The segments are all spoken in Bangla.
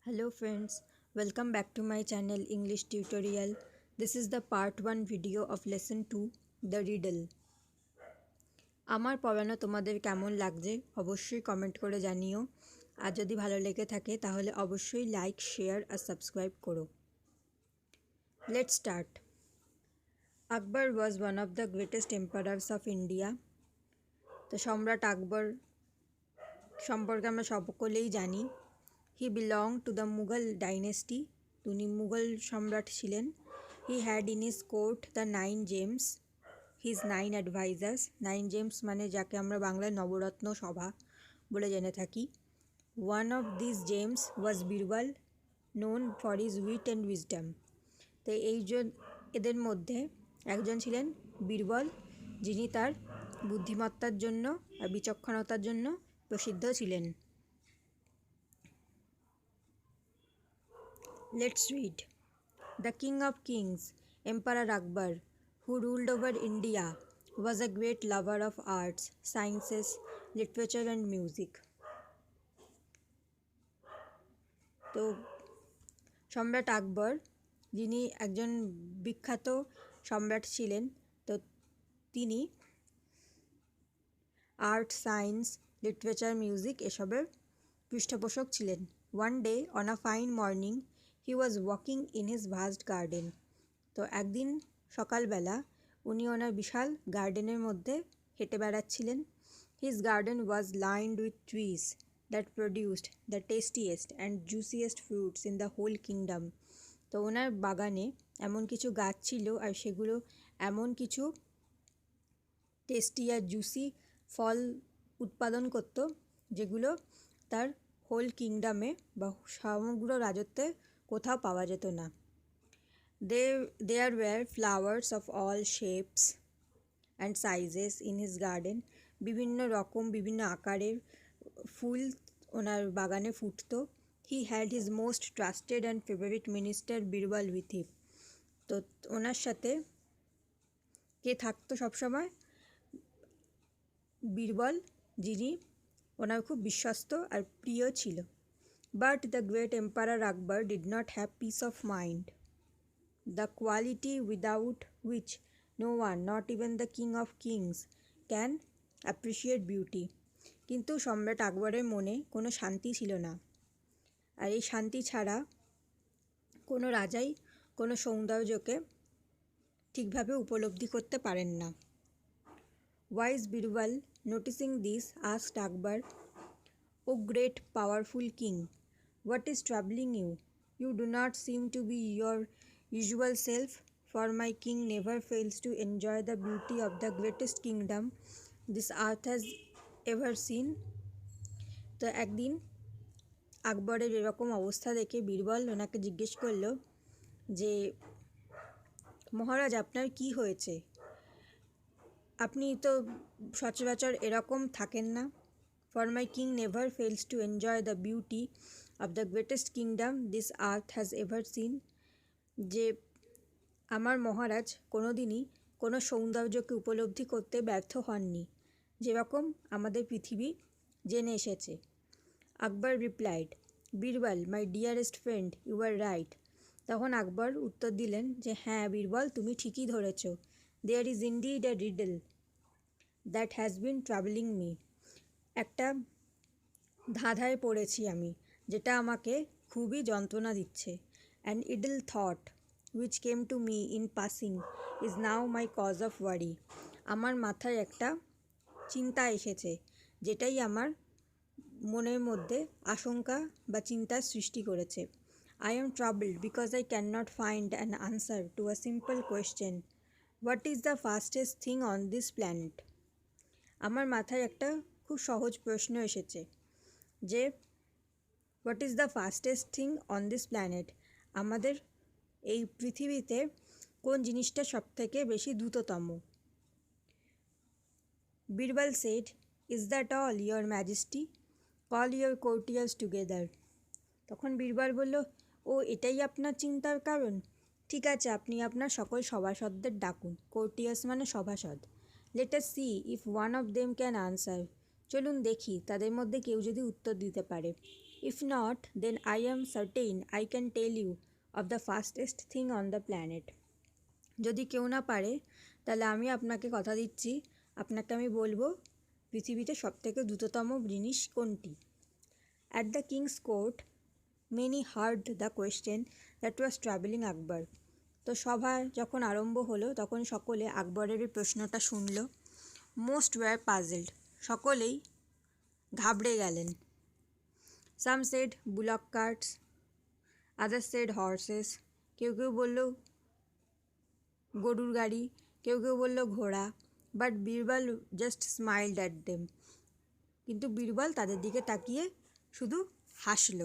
Hello friends, welcome back to my channel English tutorial. This is the part 1 video of lesson 2, The Riddle. আমার পড়ানো তোমাদের কেমন লাগছে অবশ্যই কমেন্ট করে জানিও। আর যদি ভালো লেগে থাকে তাহলে অবশ্যই লাইক, শেয়ার আর সাবস্ক্রাইব করো। Let's start. Akbar was one of the greatest emperors of India. তো সম্রাট আকবর সম্পর্কে আমরা সকলেই জানি। He belonged to the Mughal dynasty. তিনি মুঘল সম্রাট ছিলেন। He had in his court the 9 gems, his 9 advisors. 9 gems মানে যাকে আমরা বাংলায় নবরত্ন সভা বলে জেনে থাকি। One of these gems was Birbal, known for his wit and wisdom. তো এদের মধ্যে একজন ছিলেন বীরবল, যিনি তার বুদ্ধিমত্তার জন্য আর বিচক্ষণতার জন্য প্রসিদ্ধ ছিলেন। Let's read. The King of Kings, Emperor Akbar, who ruled over India, was a great lover of arts, sciences, literature and music. তো সম্রাট আকবর, যিনি একজন বিখ্যাত সম্রাট ছিলেন, তো তিনি আর্ট, সায়েন্স, লিটারেচার, মিউজিক এসবের পৃষ্ঠপোষক ছিলেন। One day on a fine morning, he was walking in his vast garden. তো একদিন সকালবেলা উনি ওনার বিশাল গার্ডেনের মধ্যে হেঁটে বেড়াচ্ছিলেন। His garden was lined with trees that produced the tastiest and juiciest fruits in the whole kingdom. তো ওনার বাগানে এমন কিছু গাছ ছিল আর সেগুলো এমন কিছু টেস্টি আর জুসি ফল উৎপাদন করত যেগুলো তার হোল কিংডমে বা সমগ্র রাজত্বে কোথাও পাওয়া যেত না। There were flowers of all shapes and sizes in his garden. বিভিন্ন রকম বিভিন্ন আকারের ফুল ওনার বাগানে ফুটতো। He had his most trusted and favorite minister Birbal with him. তো ওনার সাথে কে থাকতো সবসময়? বীরবল, যিনি ওনার খুব বিশ্বস্ত আর প্রিয় ছিল। But the great emperor Akbar did not have peace of mind, the quality without which no one, not even the king of kings, can appreciate beauty. কিন্তু সম্রাট আকবরের মনে কোনো শান্তি ছিল না, আর এই শান্তি ছাড়া কোনো রাজাই কোনো সৌন্দর্যকে ঠিকভাবে উপলব্ধি করতে পারেন না। Wise Birbal, noticing this, asked Akbar, "O great powerful king, what is troubling you? You do not seem to be your usual self, for my king never fails to enjoy the beauty of the greatest kingdom this earth has ever seen." তো একদিন আকবরের এরকম অবস্থা দেখে বীরবল ওনাকে জিজ্ঞেস করলো যে, মহারাজ, আপনার কি হয়েছে? আপনি তো সচরাচর এরকম থাকেন না। For my king never fails to enjoy the beauty of the greatest kingdom this earth has ever seen. যে আমার মহারাজ কোনোদিনই কোনো সৌন্দর্যকে উপলব্ধি করতে ব্যর্থ হননি, যেরকম আমাদের পৃথিবী জেনে এসেছে। Akbar replied, Birbal, my dearest friend, you are right. তখন আকবর উত্তর দিলেন যে, হ্যাঁ বীরবল, তুমি ঠিকই ধরেছ। There is indeed a riddle that has been troubling me. একটা ধাঁধায় পড়েছি আমি, যেটা আমাকে খুবই যন্ত্রণা দিচ্ছে। An idle thought which came to me in passing is now my cause of worry. আমার মাথায় একটা চিন্তা এসেছে, যেটাই আমার মনের মধ্যে আশঙ্কা বা চিন্তার সৃষ্টি করেছে। I am troubled because I cannot find an answer to a simple question. What is the fastest thing on this planet? আমার মাথায় একটা খুব সহজ প্রশ্ন এসেছে যে, what is the fastest thing on this planet? আমাদের এই পৃথিবীতে কোন জিনিসটা সবথেকে বেশি দ্রুততম? Birbal said, is that all your majesty? Call your courtiers together. তখন বীরবল বলল, ও এটাই আপনার চিন্তার কারণ? ঠিক আছে, আপনি আপনার সকল সভাসদদের ডাকুন। কোর্টিয়ার্স মানে সভাসদ। Let us see if one of them can answer. চলুন দেখি তাদের মধ্যে কেউ যদি উত্তর দিতে পারে। If not, then I am certain I can tell you of the fastest thing on the planet. যদি কেউ না পারে তাহলে আমি আপনাকে কথা দিচ্ছি, আপনাকে আমি বলবো পৃথিবীতে সবথেকে দ্রুততম জিনিস কোনটি। At the king's court many heard the question that was travelling Akbar. তো সভা যখন আরম্ভ হলো তখন সকলে আকবরের প্রশ্নটা শুনল। মোস্ট ওয়্যার পাজলড, সকলেই ঘাবড়ে গেলেন। Some said bullock carts, other said horses, কেউ কেউ বলল গরুর গাড়ি, কেউ কেউ বলল ঘোড়া, but Birbal just smiled at them, কিন্তু বীরবল তাদের দিকে তাকিয়ে শুধু হাসল।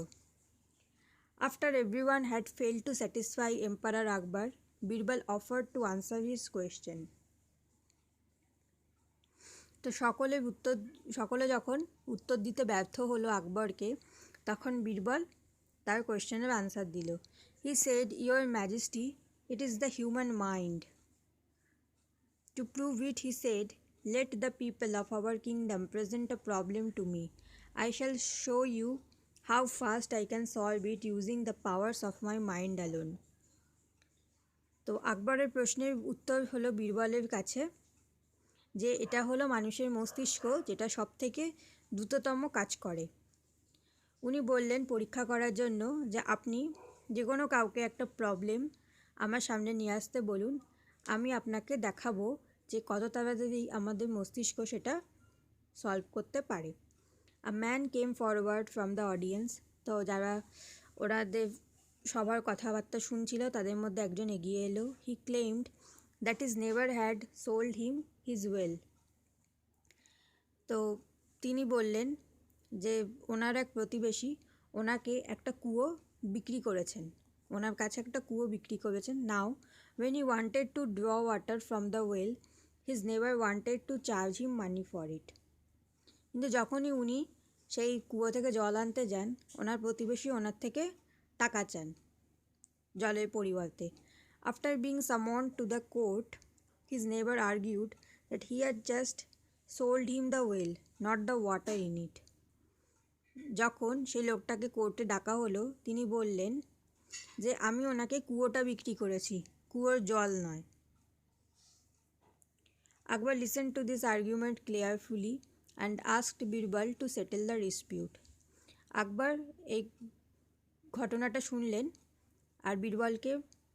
After everyone had failed to satisfy emperor Akbar, Birbal offered to answer his question. তো সকলে যখন উত্তর দিতে ব্যর্থ হলো আকবরকে, তখন বীরবল তার কোয়েশ্চেনের আনসার দিল। He said, your majesty, it is the human mind. To prove it, he said, let the people of our kingdom present a problem to me. I shall show you how fast I can solve it using the powers of my mind alone. তো আকবরের প্রশ্নের উত্তর হলো বীরবলের কাছে যে এটা হলো মানুষের মস্তিষ্ক, যেটা সব থেকে দ্রুততম কাজ করে। উনি বললেন পরীক্ষা করার জন্য যে আপনি যে কোনো কাউকে একটা প্রবলেম আমার সামনে নিয়ে আসতে বলুন, আমি আপনাকে দেখাবো যে কত তাড়াতাড়ি আমাদের মস্তিষ্ক সেটা সলভ করতে পারে। A man came forward from the audience. তো যারা ওনাদের সবার কথাবার্তা শুনছিল তাদের মধ্যে একজন এগিয়ে এলো। He claimed that is never had sold him his well. তো তিনি বললেন যে ওনার এক প্রতিবেশী ওনাকে একটা কুয়ো বিক্রি করেছেন, ওনার কাছে একটা কুয়ো বিক্রি করেছেন। নাও when he wanted to draw water from the well, his neighbor wanted to charge him money for it. কিন্তু যখনই উনি সেই কুয়ো থেকে জল আনতে যান, ওনার প্রতিবেশী ওনার থেকে টাকা চান জলের পরিবর্তে। After being সামন্ড to the court, his neighbor argued that he had just sold him the well, not the water in it. যখন সেই লোকটাকে কোর্টে ডাকা হলো, তিনি বললেন যে আমি ওনাকে কুয়োটা বিক্রি করেছি, কুয়োর জল নয়। Akbar listened to this argument carefully and asked Birbal to settle the dispute. Akbar এই ঘটনাটা শুনলেন আর বীরবলকে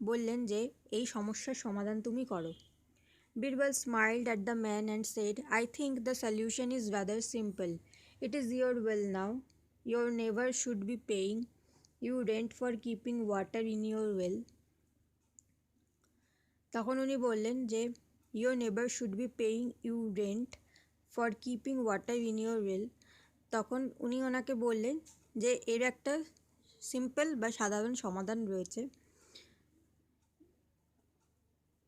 বললেন যে এই সমস্যার সমাধান তুমি করো। Birbal smiled at the man and said, I think the solution is rather simple. It is your well now, your never should be paying you rent for keeping water in your well. তখন উনি বললেন যে your never should be paying you rent for keeping water in your well. তখন উনি ওনাকে বললেন যে এর একটা সিম্পল বা সাধারণ সমাধান রয়েছে।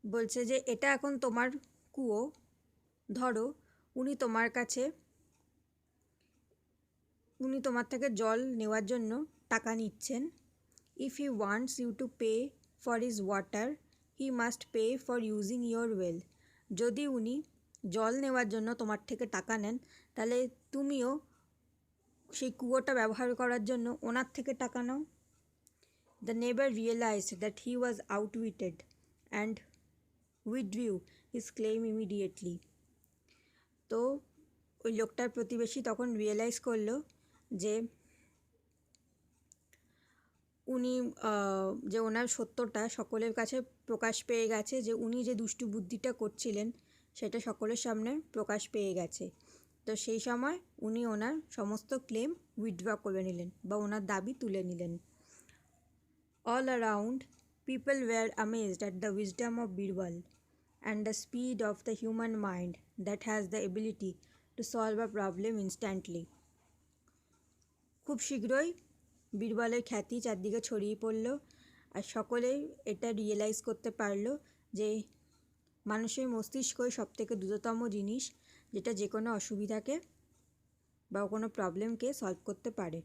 বলছে যে এটা এখন তোমার কুয়ো, ধরো উনি তোমার থেকে জল নেওয়ার জন্য টাকা নিচ্ছেন। If he wants you to pay for his water, he must pay for using your well. যদি উনি জল নেওয়ার জন্য তোমার থেকে টাকা নেন, তাহলে তুমিও সেই কুয়োটা ব্যবহার করার জন্য ওনার থেকে টাকা নাও। The neighbour realised that he was outwitted and withdrew his claim immediately. তো ওই লোকটার প্রতিবেশী তখন রিয়েলাইজ করলো যে উনি যে ওনার সত্যটা সকলের কাছে প্রকাশ পেয়ে গেছে, যে উনি যে দুষ্টু বুদ্ধিটা করছিলেন সেটা সকলের সামনে প্রকাশ পেয়ে গেছে। তো সেই সময় উনি ওনার সমস্ত ক্লেম উইথড্র করে নিলেন বা ওনার দাবি তুলে নিলেন। All around people were amazed at the wisdom of Birbal and the speed of the human mind that has the ability to solve a problem instantly. খুব শীঘ্রই বীরবলের খ্যাতি চারদিকে ছড়িয়ে পড়ল আর সকলেই এটা রিয়েলাইজ করতে পারল যে মানুষের মস্তিষ্কই সবথেকে দ্রুততম জিনিস, যেটা যে কোনো অসুবিধাকে বা কোনো প্রবলেমকে সলভ করতে পারে।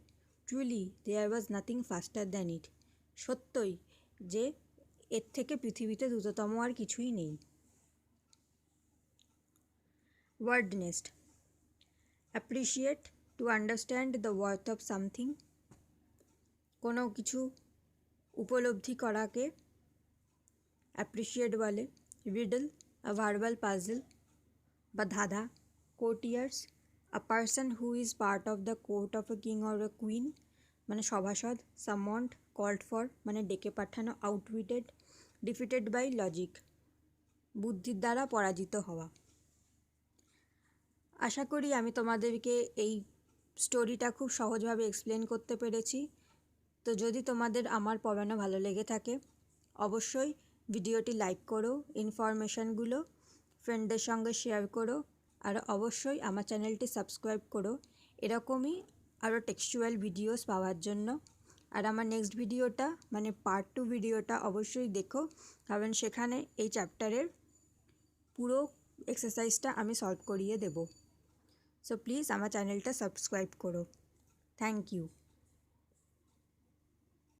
Truly there was nothing faster than it. সত্যই যে এর থেকে পৃথিবীতে দ্রুততম আর কিছুই নেই। Word nest. Appreciate, to understand the worth of something, কোনো কিছু উপলব্ধি করাকে অ্যাপ্রিসিয়েট বলে। রিডল, আ ভার্বাল পাজল বা ধাঁধা। Courtiers, a person who is part of the court of a king or a queen, মানে সভাসদ। সামন্ড, কল্ড ফর, মানে ডেকে পাঠানো। আউটউইটেড, ডিফিটেড বাই লজিক, বুদ্ধির দ্বারা পরাজিত হওয়া। আশা করি আমি তোমাদেরকে এই স্টোরিটা খুব সহজভাবে এক্সপ্লেন করতে পেরেছি। তো যদি তোমাদের আমার পড়ানো ভালো লেগে থাকে অবশ্যই ভিডিওটি লাইক করো, ইনফরমেশানগুলো ফ্রেন্ডদের সঙ্গে শেয়ার করো, আর অবশ্যই আমার চ্যানেলটি সাবস্ক্রাইব করো এরকমই আরও টেক্সচুয়াল ভিডিওস পাওয়ার জন্য। আর আমার নেক্সট ভিডিওটা মানে পার্ট 2 ভিডিওটা অবশ্যই দেখো, কারণ সেখানে এই চ্যাপ্টারের পুরো এক্সারসাইজটা আমি সলভ করিয়ে দেব। সো প্লিজ আমার চ্যানেলটা সাবস্ক্রাইব করো। Thank you.